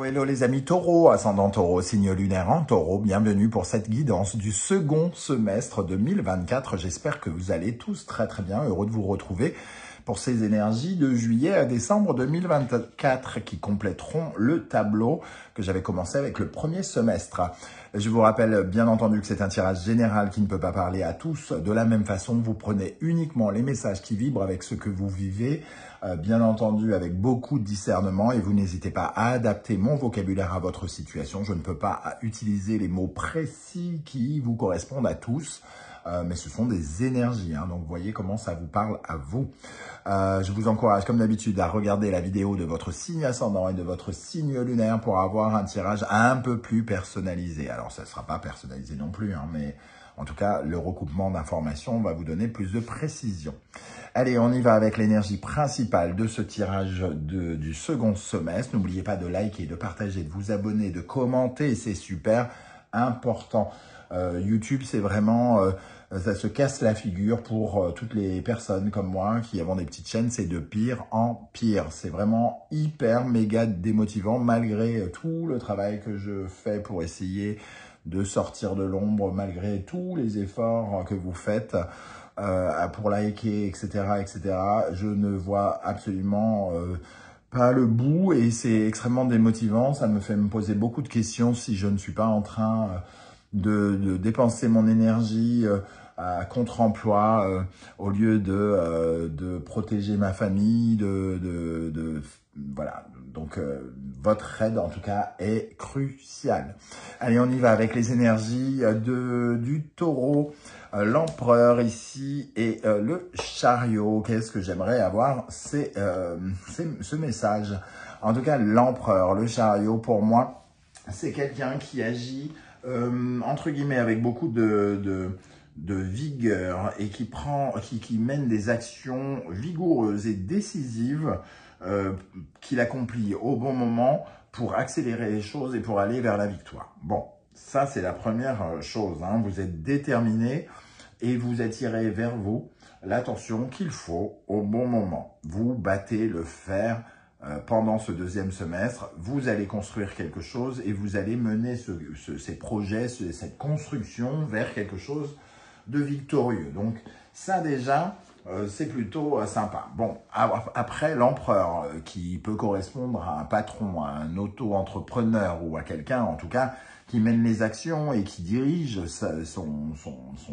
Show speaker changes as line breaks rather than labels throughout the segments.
Hello les amis taureaux, ascendant taureau, signe lunaire en taureau, bienvenue pour cette guidance du second semestre 2024. J'espère que vous allez tous très bien, heureux de vous retrouver pour ces énergies de juillet à décembre 2024 qui compléteront le tableau que j'avais commencé avec le premier semestre. Je vous rappelle bien entendu que c'est un tirage général qui ne peut pas parler à tous de la même façon. Vous prenez uniquement les messages qui vibrent avec ce que vous vivez, bien entendu avec beaucoup de discernement, et vous n'hésitez pas à adapter mon vocabulaire à votre situation. Je ne peux pas utiliser les mots précis qui vous correspondent à tous. Mais ce sont des énergies, hein, donc vous voyez comment ça vous parle à vous. Je vous encourage comme d'habitude à regarder la vidéo de votre signe ascendant et de votre signe lunaire pour avoir un tirage un peu plus personnalisé. Alors ça ne sera pas personnalisé non plus, hein, mais en tout cas le recoupement d'informations va vous donner plus de précision. Allez, on y va avec l'énergie principale de ce tirage du second semestre. N'oubliez pas de liker, de partager, de vous abonner, de commenter, c'est super important. YouTube, c'est vraiment, ça se casse la figure pour toutes les personnes comme moi qui avons des petites chaînes, c'est de pire en pire. C'est vraiment hyper méga démotivant malgré tout le travail que je fais pour essayer de sortir de l'ombre, malgré tous les efforts que vous faites pour liker, etc., etc. Je ne vois absolument pas le bout et c'est extrêmement démotivant. Ça me fait me poser beaucoup de questions si je ne suis pas en train de dépenser mon énergie à contre-emploi au lieu de protéger ma famille, voilà. Donc, votre aide, en tout cas, est cruciale. Allez, on y va avec les énergies du taureau, l'empereur ici et le chariot. Qu'est-ce que j'aimerais avoir? C'est ce message. En tout cas, l'empereur, le chariot, pour moi, c'est quelqu'un qui agit entre guillemets avec beaucoup de vigueur et qui mène des actions vigoureuses et décisives qu'il accomplit au bon moment pour accélérer les choses et pour aller vers la victoire. Bon, ça c'est la première chose, hein. Vous êtes déterminé et vous attirez vers vous l'attention qu'il faut au bon moment. Vous battez le fer pendant ce deuxième semestre, vous allez construire quelque chose et vous allez mener ces projets, cette construction vers quelque chose de victorieux. Donc ça déjà, c'est plutôt sympa. Bon, après l'empereur qui peut correspondre à un patron, à un auto-entrepreneur ou à quelqu'un en tout cas qui mène les actions et qui dirige son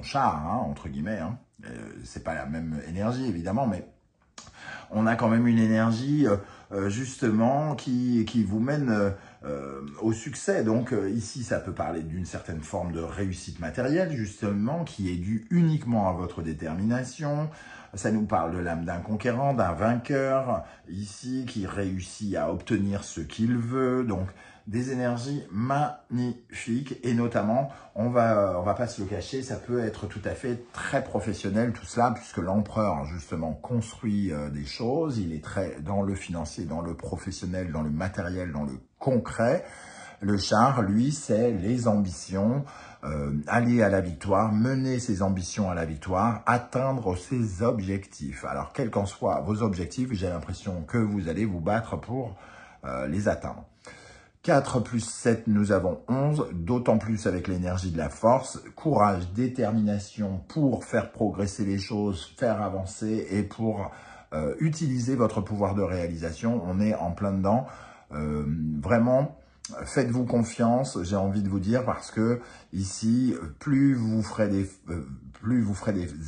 char, hein, entre guillemets. Hein. C'est pas la même énergie évidemment, mais on a quand même une énergie justement qui vous mène au succès. Donc ici, ça peut parler d'une certaine forme de réussite matérielle, justement, qui est due uniquement à votre détermination. Ça nous parle de l'âme d'un conquérant, d'un vainqueur, ici, qui réussit à obtenir ce qu'il veut. Donc, des énergies magnifiques et notamment, on va pas se le cacher, ça peut être tout à fait très professionnel tout cela puisque l'empereur justement construit des choses, il est très dans le financier, dans le professionnel, dans le matériel, dans le concret. Le char, lui, c'est les ambitions, aller à la victoire, mener ses ambitions à la victoire, atteindre ses objectifs. Alors, quels qu'en soient vos objectifs, j'ai l'impression que vous allez vous battre pour les atteindre. 4 plus 7, nous avons 11, d'autant plus avec l'énergie de la force, courage, détermination pour faire progresser les choses, faire avancer et pour utiliser votre pouvoir de réalisation. On est en plein dedans. Vraiment, faites-vous confiance, j'ai envie de vous dire, parce que ici, plus vous ferez des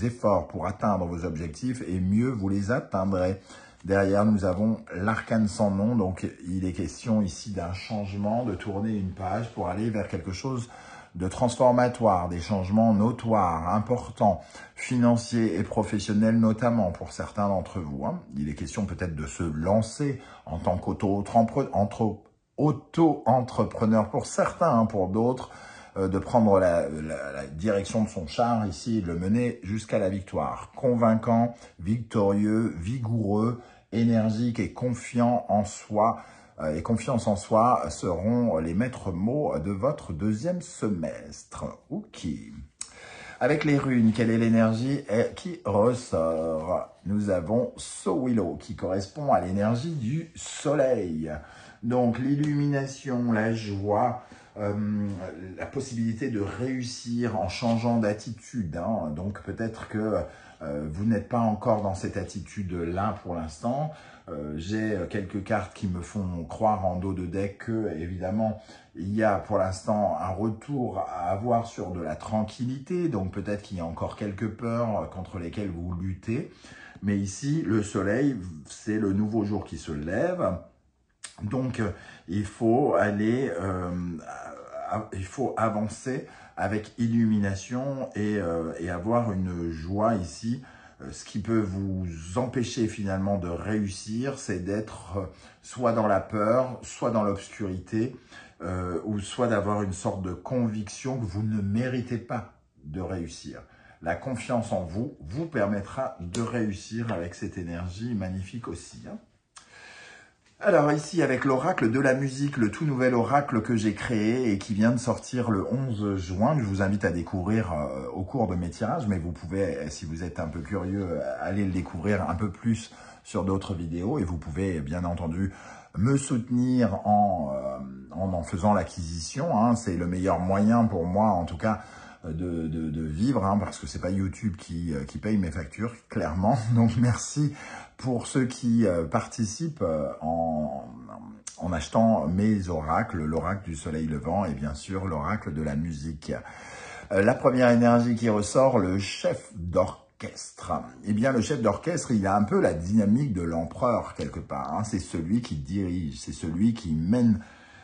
efforts pour atteindre vos objectifs et mieux vous les atteindrez. Derrière, nous avons l'arcane sans nom, donc il est question ici d'un changement, de tourner une page pour aller vers quelque chose de transformatoire, des changements notoires, importants, financiers et professionnels notamment pour certains d'entre vous. Hein. Il est question peut-être de se lancer en tant qu'auto-entrepreneur pour certains, hein, pour d'autres, de prendre la direction de son char ici et de le mener jusqu'à la victoire. Convaincant, victorieux, vigoureux, énergique et confiant en soi et confiance en soi seront les maîtres mots de votre deuxième semestre. Ok. Avec les runes, quelle est l'énergie qui ressort? Nous avons Sowilo qui correspond à l'énergie du soleil. Donc l'illumination, la joie, la possibilité de réussir en changeant d'attitude. Hein. Donc peut-être que vous n'êtes pas encore dans cette attitude-là pour l'instant. J'ai quelques cartes qui me font croire en dos de deck que, évidemment, il y a pour l'instant un retour à avoir sur de la tranquillité. Donc peut-être qu'il y a encore quelques peurs contre lesquelles vous luttez. Mais ici, le soleil, c'est le nouveau jour qui se lève. Donc, il faut il faut avancer avec illumination et avoir une joie ici. Ce qui peut vous empêcher finalement de réussir, c'est d'être soit dans la peur, soit dans l'obscurité, ou soit d'avoir une sorte de conviction que vous ne méritez pas de réussir. La confiance en vous vous permettra de réussir avec cette énergie magnifique aussi. Hein. Alors ici, avec l'oracle de la musique, le tout nouvel oracle que j'ai créé et qui vient de sortir le 11 juin, que je vous invite à découvrir au cours de mes tirages, mais vous pouvez, si vous êtes un peu curieux, aller le découvrir un peu plus sur d'autres vidéos et vous pouvez bien entendu me soutenir en faisant l'acquisition. Hein. C'est le meilleur moyen pour moi, en tout cas, de vivre, hein, parce que c'est pas YouTube qui paye mes factures, clairement. Donc merci pour ceux qui participent en achetant mes oracles, l'oracle du soleil levant et bien sûr l'oracle de la musique. La première énergie qui ressort, le chef d'orchestre. Eh bien, le chef d'orchestre, il a un peu la dynamique de l'empereur quelque part. Hein. C'est celui qui dirige, c'est celui qui mène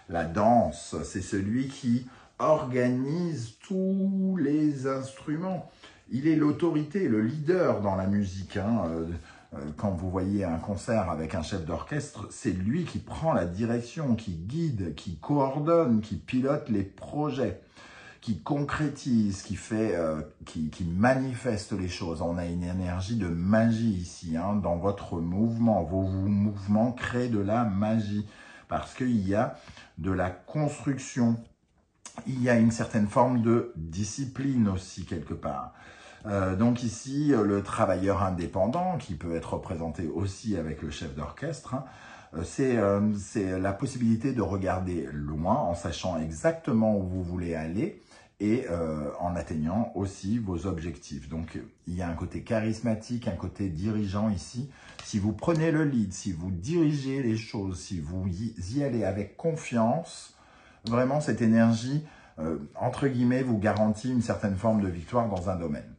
la danse, c'est celui qui organise tous les instruments. Il est l'autorité, le leader dans la musique. Hein. Quand vous voyez un concert avec un chef d'orchestre, c'est lui qui prend la direction, qui guide, qui coordonne, qui pilote les projets, qui concrétise, qui manifeste les choses. On a une énergie de magie ici, hein, dans votre mouvement. Vos mouvements créent de la magie parce qu'il y a de la construction. Il y a une certaine forme de discipline aussi quelque part. Donc ici, le travailleur indépendant, qui peut être représenté aussi avec le chef d'orchestre, hein, c'est la possibilité de regarder loin en sachant exactement où vous voulez aller et en atteignant aussi vos objectifs. Donc il y a un côté charismatique, un côté dirigeant ici. Si vous prenez le lead, si vous dirigez les choses, si vous y allez avec confiance, vraiment cette énergie, entre guillemets, vous garantit une certaine forme de victoire dans un domaine.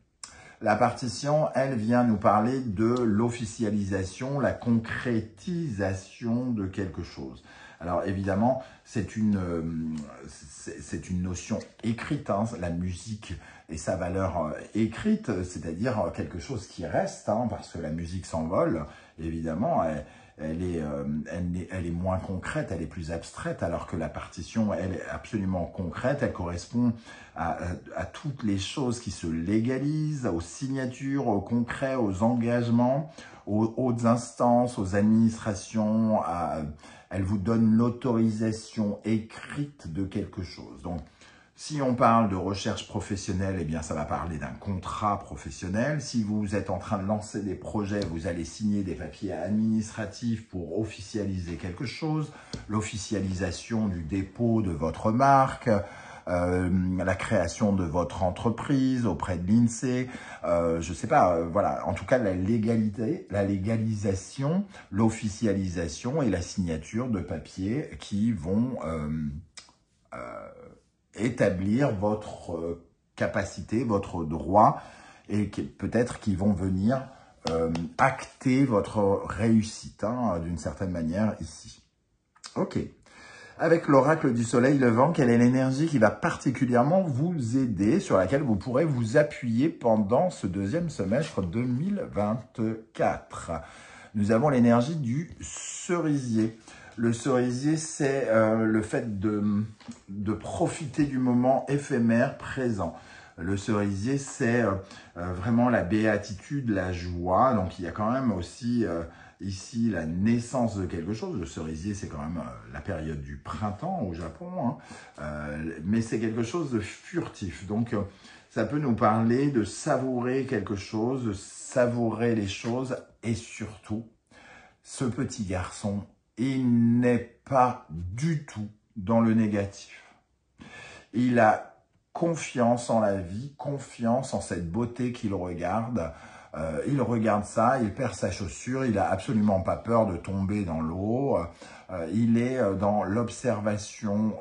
La partition, elle vient nous parler de l'officialisation, la concrétisation de quelque chose. Alors évidemment, c'est une notion écrite, hein, la musique et sa valeur écrite, c'est-à-dire quelque chose qui reste, hein, parce que la musique s'envole, évidemment, elle est moins concrète, elle est plus abstraite, alors que la partition, elle est absolument concrète, elle correspond à toutes les choses qui se légalisent, aux signatures, aux concrets, aux engagements, aux hautes instances, aux administrations, elle vous donne l'autorisation écrite de quelque chose. Donc, si on parle de recherche professionnelle, eh bien, ça va parler d'un contrat professionnel. Si vous êtes en train de lancer des projets, vous allez signer des papiers administratifs pour officialiser quelque chose. L'officialisation du dépôt de votre marque, la création de votre entreprise auprès de l'INSEE, je sais pas, voilà. En tout cas, la légalité, la légalisation, l'officialisation et la signature de papiers qui vont établir votre capacité, votre droit, et peut-être qu'ils vont venir acter votre réussite, hein, d'une certaine manière ici. Ok. Avec l'oracle du soleil levant, quelle est l'énergie qui va particulièrement vous aider, sur laquelle vous pourrez vous appuyer pendant ce deuxième semestre 2024? Nous avons l'énergie du cerisier. Le cerisier, c'est le fait de profiter du moment éphémère présent. Le cerisier, c'est vraiment la béatitude, la joie. Donc, il y a quand même aussi ici la naissance de quelque chose. Le cerisier, c'est quand même la période du printemps au Japon, hein. Mais c'est quelque chose de furtif. Donc, Ça peut nous parler de savourer quelque chose, de savourer les choses et surtout, ce petit garçon, il n'est pas du tout dans le négatif. Il a confiance en la vie, confiance en cette beauté qu'il regarde. Il regarde ça, il perd sa chaussure, il a absolument pas peur de tomber dans l'eau. Il est dans l'observation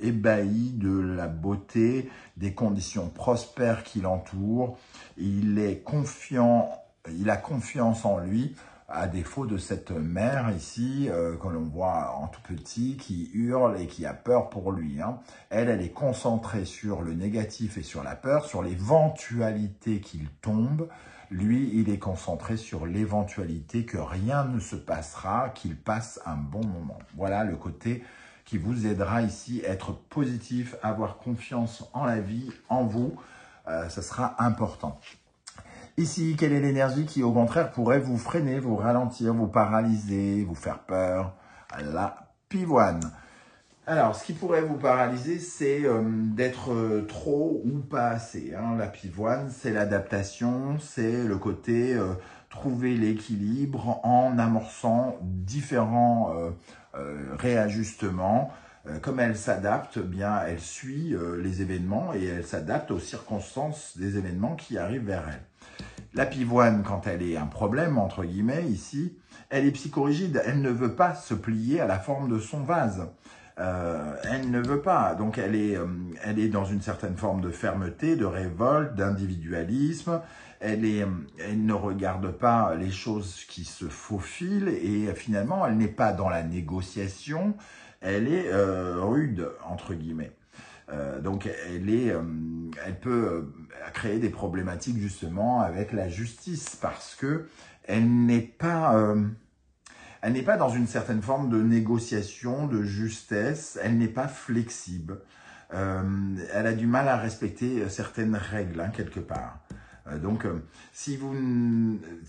ébahie de la beauté, des conditions prospères qui l'entourent. Il est confiant, il a confiance en lui, à défaut de cette mère ici, que l'on voit en tout petit, qui hurle et qui a peur pour lui. Hein. Elle est concentrée sur le négatif et sur la peur, sur l'éventualité qu'il tombe. Lui, il est concentré sur l'éventualité que rien ne se passera, qu'il passe un bon moment. Voilà le côté qui vous aidera ici à être positif, avoir confiance en la vie, en vous. Ça sera important. Ici, quelle est l'énergie qui, au contraire, pourrait vous freiner, vous ralentir, vous paralyser, vous faire peur? La pivoine. Alors, ce qui pourrait vous paralyser, c'est d'être trop ou pas assez. Hein. La pivoine, c'est l'adaptation, c'est le côté trouver l'équilibre en amorçant différents réajustements. Comme elle s'adapte, bien, elle suit les événements et elle s'adapte aux circonstances des événements qui arrivent vers elle. La pivoine, quand elle est un problème, entre guillemets, ici, elle est psychorigide. Elle ne veut pas se plier à la forme de son vase. Elle ne veut pas. Donc, elle est dans une certaine forme de fermeté, de révolte, d'individualisme. Elle ne regarde pas les choses qui se faufilent et finalement, elle n'est pas dans la négociation. Elle est rude, entre guillemets. Donc, elle peut créer des problématiques justement avec la justice parce que elle n'est pas dans une certaine forme de négociation, de justesse. Elle n'est pas flexible. Elle a du mal à respecter certaines règles, hein, quelque part. Donc, ce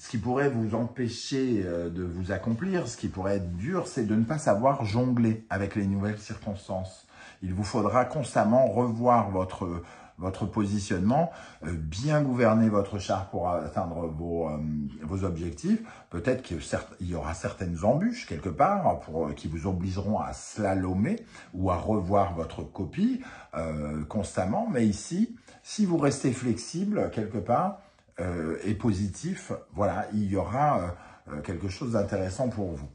qui pourrait vous empêcher de vous accomplir, ce qui pourrait être dur, c'est de ne pas savoir jongler avec les nouvelles circonstances. Il vous faudra constamment revoir votre positionnement, bien gouverner votre char pour atteindre vos objectifs. Peut-être qu'il y aura certaines embûches quelque part qui vous obligeront à slalomer ou à revoir votre copie constamment. Mais ici, si vous restez flexible quelque part et positif, voilà, il y aura quelque chose d'intéressant pour vous.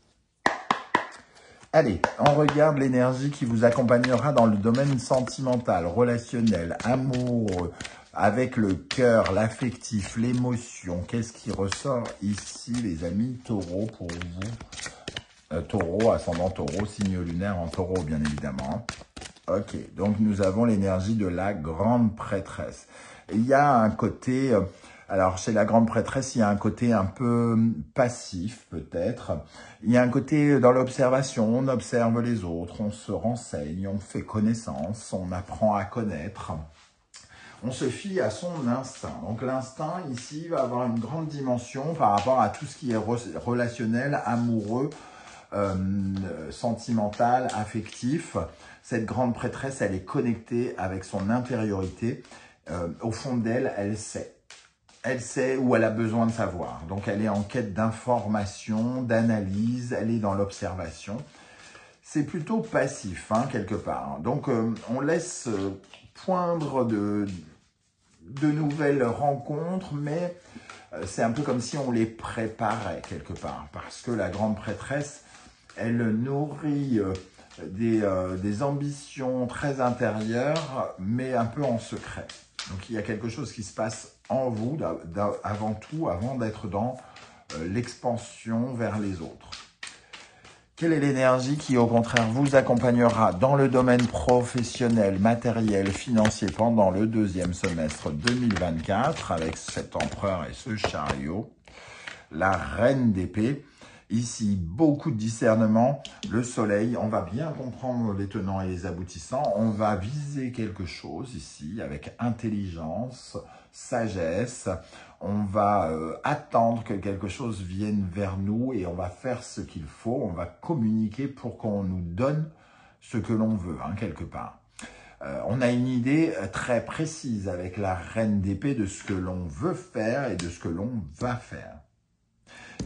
Allez, on regarde l'énergie qui vous accompagnera dans le domaine sentimental, relationnel, amoureux, avec le cœur, l'affectif, l'émotion. Qu'est-ce qui ressort ici, les amis taureaux, pour vous? Taureau, ascendant taureau, signe lunaire en taureau, bien évidemment. Ok, donc nous avons l'énergie de la grande prêtresse. Il y a un côté... Alors, chez la grande prêtresse, il y a un côté un peu passif, peut-être. Il y a un côté dans l'observation, on observe les autres, on se renseigne, on fait connaissance, on apprend à connaître. On se fie à son instinct. Donc, l'instinct, ici, va avoir une grande dimension par rapport à tout ce qui est relationnel, amoureux, sentimental, affectif. Cette grande prêtresse, elle est connectée avec son intériorité. Au fond d'elle, elle sait. Elle sait où elle a besoin de savoir. Donc, elle est en quête d'information, d'analyse, elle est dans l'observation. C'est plutôt passif, hein, quelque part. Donc, on laisse poindre de nouvelles rencontres, mais c'est un peu comme si on les préparait, quelque part. Parce que la grande prêtresse, elle nourrit des ambitions très intérieures, mais un peu en secret. Donc, il y a quelque chose qui se passe en vous, avant tout, avant d'être dans l'expansion vers les autres. Quelle est l'énergie qui, au contraire, vous accompagnera dans le domaine professionnel, matériel, financier pendant le deuxième semestre 2024 avec cet empereur et ce chariot? La reine d'épée. Ici, beaucoup de discernement. Le soleil, on va bien comprendre les tenants et les aboutissants. On va viser quelque chose ici avec intelligence, sagesse. On va attendre que quelque chose vienne vers nous et on va faire ce qu'il faut. On va communiquer pour qu'on nous donne ce que l'on veut, hein, quelque part. on a une idée très précise avec la reine d'épée de ce que l'on veut faire et de ce que l'on va faire.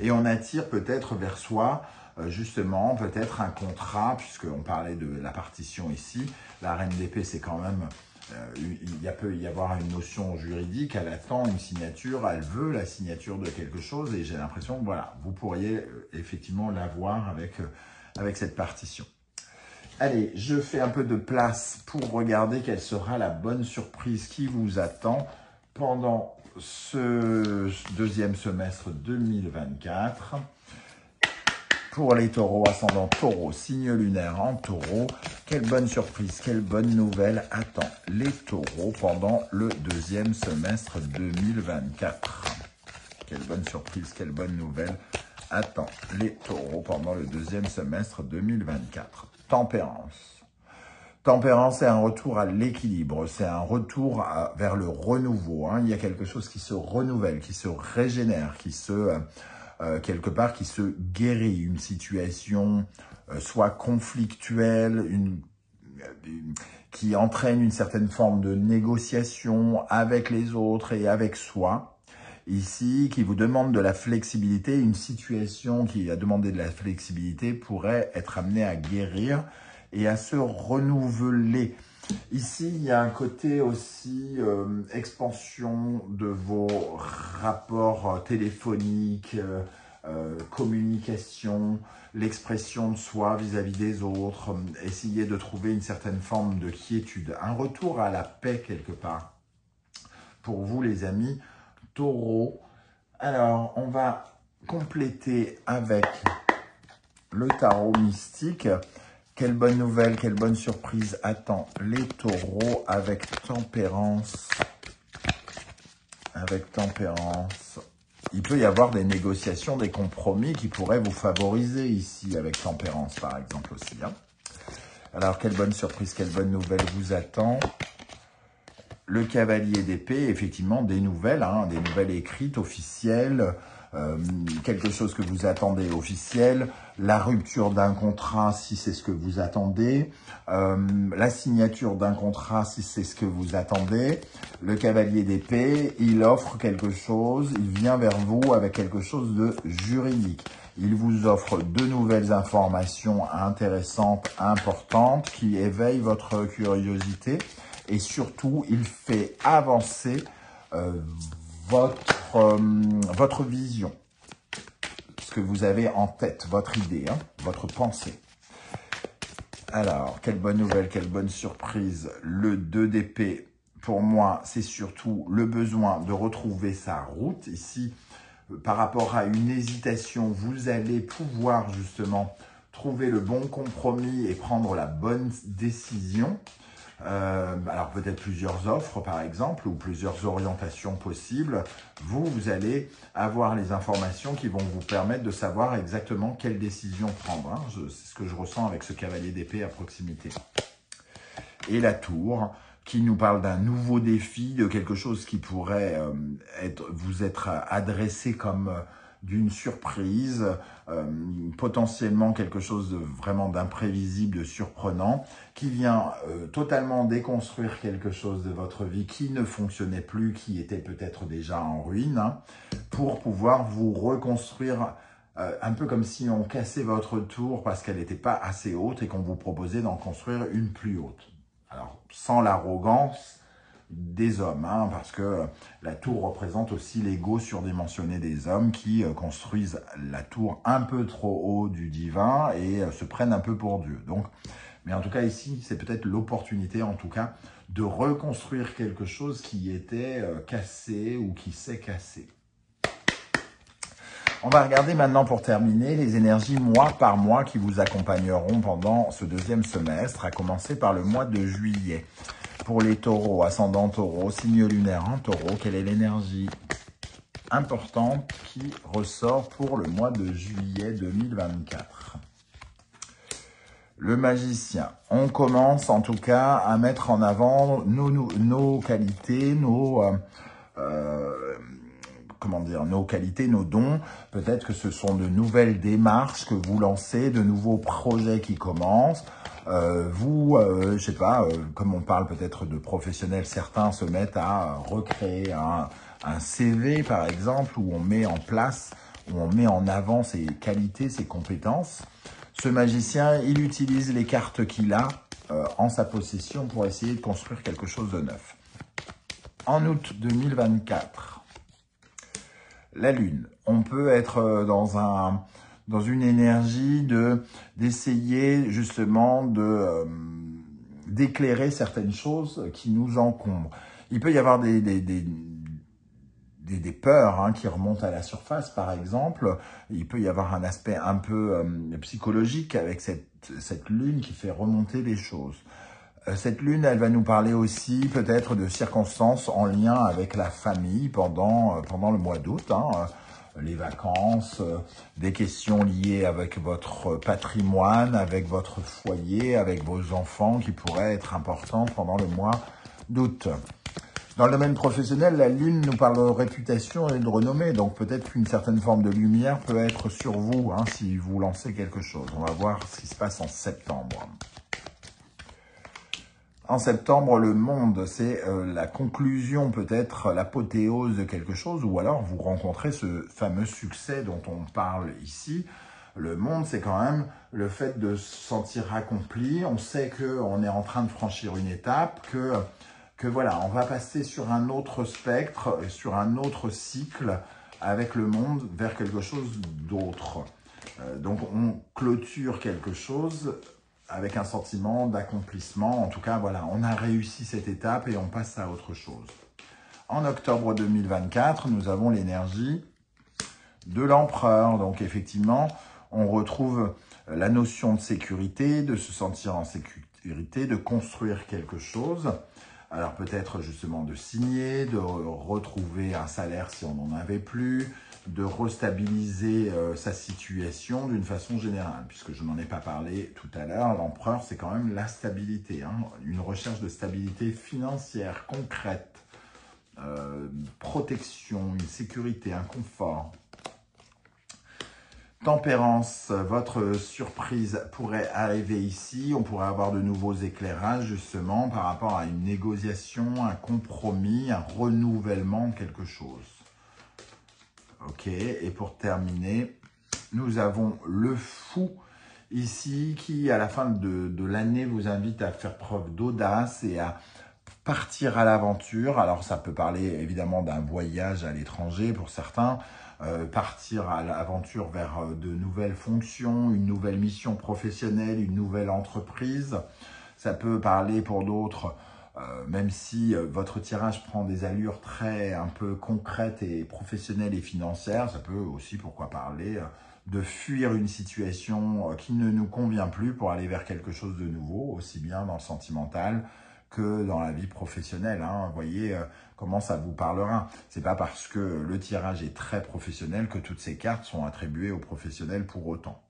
Et on attire peut-être vers soi, justement, peut-être un contrat, puisqu'on parlait de la partition ici. La reine d'épée, c'est quand même, il peut y avoir une notion juridique, elle attend une signature, elle veut la signature de quelque chose, et j'ai l'impression que voilà, vous pourriez effectivement l'avoir avec cette partition. Allez, je fais un peu de place pour regarder quelle sera la bonne surprise qui vous attend pendant ce deuxième semestre 2024. Pour les taureaux, ascendant taureau, signe lunaire en taureau, quelle bonne surprise, quelle bonne nouvelle attend les taureaux pendant le deuxième semestre 2024. Quelle bonne surprise, quelle bonne nouvelle attend les taureaux pendant le deuxième semestre 2024. Tempérance. Tempérance, c'est un retour à l'équilibre, c'est un retour vers le renouveau. Hein. Il y a quelque chose qui se renouvelle, qui se régénère, qui se... quelque part qui se guérit, une situation soit conflictuelle, qui entraîne une certaine forme de négociation avec les autres et avec soi. Ici, qui vous demande de la flexibilité, une situation qui a demandé de la flexibilité pourrait être amenée à guérir et à se renouveler. Ici, il y a un côté aussi expansion de vos rapports téléphoniques, communication, l'expression de soi vis-à-vis des autres, essayer de trouver une certaine forme de quiétude, un retour à la paix quelque part. Pour vous les amis, taureau. Alors, on va compléter avec le tarot mystique. Quelle bonne nouvelle, quelle bonne surprise attend les taureaux avec tempérance. Avec tempérance. Il peut y avoir des négociations, des compromis qui pourraient vous favoriser ici avec tempérance par exemple aussi. Hein. Alors, quelle bonne surprise, quelle bonne nouvelle vous attend. Le cavalier d'épée, effectivement, des nouvelles écrites, officielles, quelque chose que vous attendez officiel, la rupture d'un contrat si c'est ce que vous attendez, la signature d'un contrat si c'est ce que vous attendez. Le cavalier d'épée, il offre quelque chose, il vient vers vous avec quelque chose de juridique. Il vous offre de nouvelles informations intéressantes, importantes, qui éveillent votre curiosité. Et surtout, il fait avancer votre vision, ce que vous avez en tête, votre idée, hein, votre pensée. Alors, quelle bonne nouvelle, quelle bonne surprise. Le 2 d'épée, pour moi, c'est surtout le besoin de retrouver sa route. Ici, par rapport à une hésitation, vous allez pouvoir justement trouver le bon compromis et prendre la bonne décision. Alors peut-être plusieurs offres par exemple ou plusieurs orientations possibles. Vous allez avoir les informations qui vont vous permettre de savoir exactement quelle décision prendre. Hein. C'est ce que je ressens avec ce cavalier d'épée à proximité. Et la tour qui nous parle d'un nouveau défi, de quelque chose qui pourrait vous être adressé comme d'une surprise, potentiellement quelque chose de vraiment d'imprévisible, de surprenant, qui vient totalement déconstruire quelque chose de votre vie qui ne fonctionnait plus, qui était peut-être déjà en ruine, hein, pour pouvoir vous reconstruire un peu comme si on cassait votre tour parce qu'elle n'était pas assez haute et qu'on vous proposait d'en construire une plus haute. Alors, sans l'arrogance des hommes, hein, parce que la tour représente aussi l'ego surdimensionné des hommes qui construisent la tour un peu trop haut du divin et se prennent un peu pour Dieu. Donc, mais en tout cas ici, c'est peut-être l'opportunité en tout cas de reconstruire quelque chose qui était cassé ou qui s'est cassé. On va regarder maintenant pour terminer les énergies mois par mois qui vous accompagneront pendant ce deuxième semestre, à commencer par le mois de juillet. Pour les taureaux, ascendant taureau, signe lunaire en taureau, quelle est l'énergie importante qui ressort pour le mois de juillet 2024? Le magicien. On commence en tout cas à mettre en avant nos qualités, comment dire, nos qualités, nos dons. Peut-être que ce sont de nouvelles démarches que vous lancez, de nouveaux projets qui commencent. Je sais pas, comme on parle peut-être de professionnels, certains se mettent à recréer un CV, par exemple, où on met en place, où on met en avant ses qualités, ses compétences. Ce magicien, il utilise les cartes qu'il a en sa possession pour essayer de construire quelque chose de neuf. En août 2024, la Lune, on peut être dans une énergie d'essayer justement d'éclairer certaines choses qui nous encombrent. Il peut y avoir des peurs qui remontent à la surface, par exemple. Il peut y avoir un aspect un peu psychologique avec cette lune qui fait remonter les choses. Cette lune, elle va nous parler aussi peut-être de circonstances en lien avec la famille pendant le mois d'août. Les vacances, des questions liées avec votre patrimoine, avec votre foyer, avec vos enfants qui pourraient être importantes pendant le mois d'août. Dans le domaine professionnel, la Lune nous parle de réputation et de renommée, donc peut-être qu'une certaine forme de lumière peut être sur vous si vous lancez quelque chose. On va voir ce qui se passe en septembre. En septembre, le monde, c'est la conclusion, peut-être l'apothéose de quelque chose, ou alors vous rencontrez ce fameux succès dont on parle ici. Le monde, c'est quand même le fait de se sentir accompli. On sait qu'on est en train de franchir une étape, que voilà, on va passer sur un autre spectre, sur un autre cycle avec le monde vers quelque chose d'autre. Donc, on clôture quelque chose avec un sentiment d'accomplissement. En tout cas, voilà, on a réussi cette étape et on passe à autre chose. En octobre 2024, nous avons l'énergie de l'empereur. Donc, effectivement, on retrouve la notion de sécurité, de se sentir en sécurité, de construire quelque chose. Alors, peut-être justement de signer, de retrouver un salaire si on n'en avait plus, de restabiliser sa situation d'une façon générale, puisque je n'en ai pas parlé tout à l'heure. L'empereur, c'est quand même la stabilité, une recherche de stabilité financière concrète, protection, une sécurité, un confort. Tempérance, votre surprise pourrait arriver ici. On pourrait avoir de nouveaux éclairages justement par rapport à une négociation, un compromis, un renouvellement, quelque chose. Ok, et pour terminer, nous avons le fou ici qui, à la fin de l'année, vous invite à faire preuve d'audace et à partir à l'aventure. Alors, ça peut parler évidemment d'un voyage à l'étranger pour certains, partir à l'aventure vers de nouvelles fonctions, une nouvelle mission professionnelle, une nouvelle entreprise. Ça peut parler pour d'autres, même si votre tirage prend des allures un peu concrètes et professionnelles et financières, ça peut aussi, pourquoi parler, de fuir une situation qui ne nous convient plus pour aller vers quelque chose de nouveau, aussi bien dans le sentimental que dans la vie professionnelle. Vous voyez comment ça vous parlera. C'est pas parce que le tirage est très professionnel que toutes ces cartes sont attribuées aux professionnels pour autant.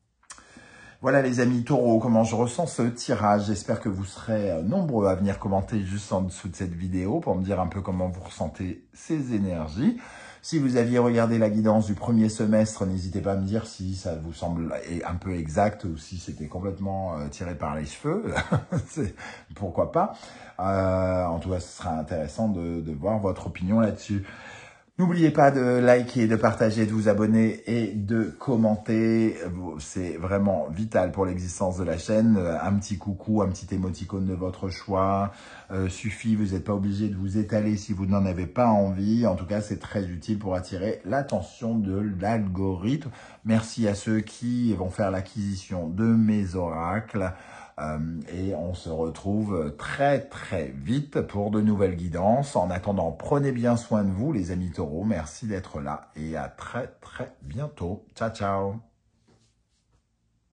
Voilà les amis taureaux, comment je ressens ce tirage. J'espère que vous serez nombreux à venir commenter juste en dessous de cette vidéo pour me dire un peu comment vous ressentez ces énergies. Si vous aviez regardé la guidance du premier semestre, n'hésitez pas à me dire si ça vous semble un peu exact ou si c'était complètement tiré par les cheveux. Pourquoi pas. En tout cas, ce sera intéressant de voir votre opinion là-dessus. N'oubliez pas de liker, de partager, de vous abonner et de commenter. C'est vraiment vital pour l'existence de la chaîne. Un petit coucou, un petit émoticône de votre choix suffit. Vous n'êtes pas obligé de vous étaler si vous n'en avez pas envie. En tout cas, c'est très utile pour attirer l'attention de l'algorithme. Merci à ceux qui vont faire l'acquisition de mes oracles. Et on se retrouve très très vite pour de nouvelles guidances. En attendant, prenez bien soin de vous les amis taureaux. Merci d'être là et à très très bientôt. Ciao ciao.